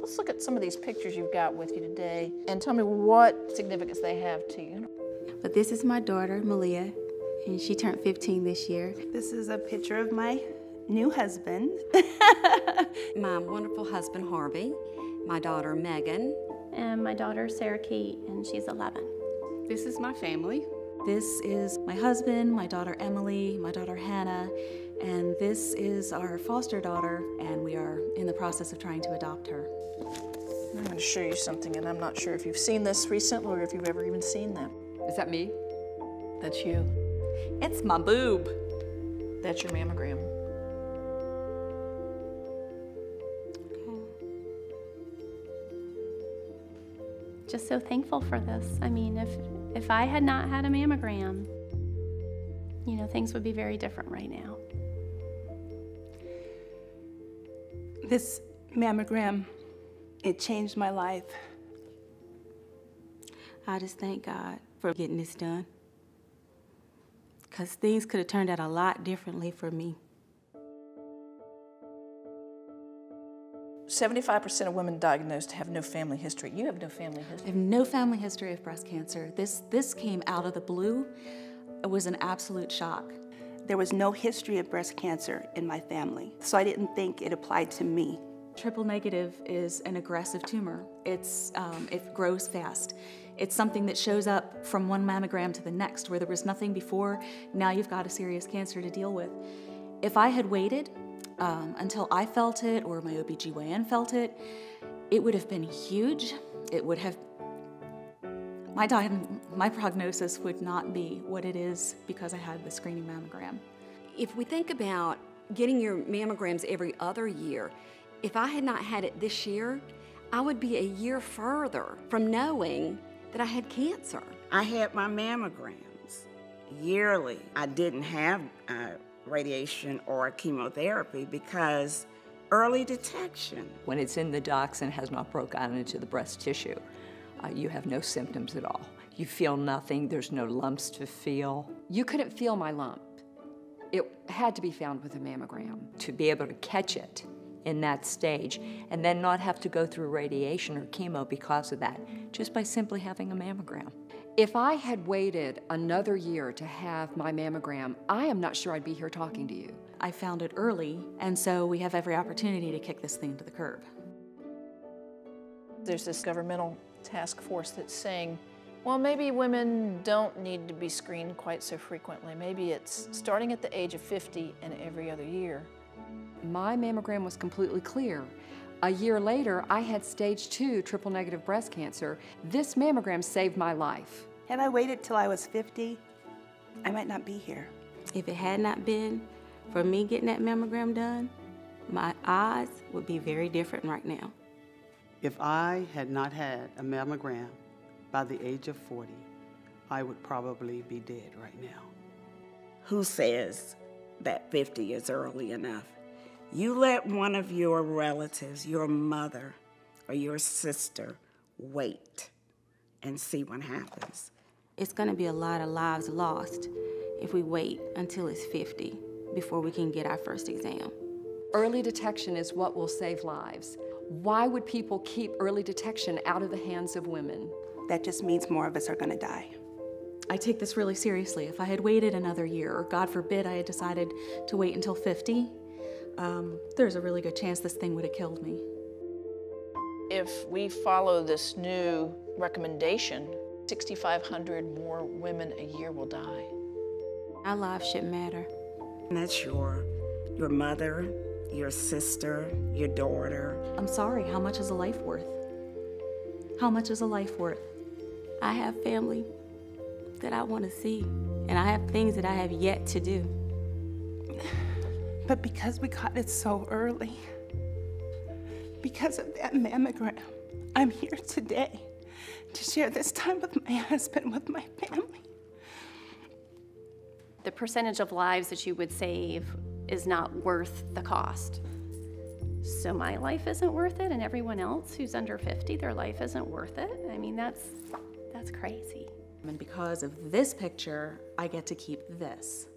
Let's look at some of these pictures you've got with you today and tell me what significance they have to you. But this is my daughter, Malia, and she turned 15 this year. This is a picture of my new husband. My wonderful husband, Harvey, my daughter, Megan. And my daughter, Sarah Kate, and she's 11. This is my family. This is my husband, my daughter Emily, my daughter Hannah, and this is our foster daughter, and we are in the process of trying to adopt her. I'm going to show you something, and I'm not sure if you've seen this recently or if you've ever even seen that. Is that me? That's you. It's my boob. That's your mammogram. Just so thankful for this. I mean, if I had not had a mammogram, you know, things would be very different right now. This mammogram, it changed my life. I just thank God for getting this done, because things could have turned out a lot differently for me. 75% of women diagnosed have no family history. You have no family I history. have no family history of breast cancer. This came out of the blue. It was an absolute shock. There was no history of breast cancer in my family, so I didn't think it applied to me. Triple negative is an aggressive tumor. It grows fast. It's something that shows up from one mammogram to the next, where there was nothing before. Now you've got a serious cancer to deal with. If I had waited until I felt it or my OBGYN felt it, it would have been huge. It would have, my prognosis would not be what it is because I had the screening mammogram. If we think about getting your mammograms every other year, if I had not had it this year, I would be a year further from knowing that I had cancer. I had my mammograms yearly. I didn't have radiation or chemotherapy because early detection. When it's in the ducts and has not broken out into the breast tissue, you have no symptoms at all. You feel nothing, there's no lumps to feel. You couldn't feel my lump. It had to be found with a mammogram. To be able to catch it in that stage and then not have to go through radiation or chemo because of that, just by simply having a mammogram. If I had waited another year to have my mammogram, I am not sure I'd be here talking to you. I found it early, and so we have every opportunity to kick this thing to the curb. There's this governmental task force that's saying, well, maybe women don't need to be screened quite so frequently. Maybe it's starting at the age of 50 and every other year. My mammogram was completely clear. A year later, I had stage 2 triple negative breast cancer. This mammogram saved my life. Had I waited till I was 50, I might not be here. If it had not been for me getting that mammogram done, my odds would be very different right now. If I had not had a mammogram by the age of 40, I would probably be dead right now. Who says that 50 is early enough? You let one of your relatives, your mother or your sister, wait and see what happens. It's going to be a lot of lives lost if we wait until it's 50 before we can get our first exam. Early detection is what will save lives. Why would people keep early detection out of the hands of women? That just means more of us are going to die. I take this really seriously. If I had waited another year, or God forbid I had decided to wait until 50, there's a really good chance this thing would have killed me. If we follow this new recommendation, 6,500 more women a year will die. Our lives shouldn't matter. And that's your mother, your sister, your daughter. I'm sorry, how much is a life worth? How much is a life worth? I have family that I want to see, and I have things that I have yet to do. But because we caught it so early, because of that mammogram, I'm here today to share this time with my husband, with my family. The percentage of lives that you would save is not worth the cost. So my life isn't worth it, and everyone else who's under 50, their life isn't worth it. I mean, that's crazy. And because of this picture, I get to keep this.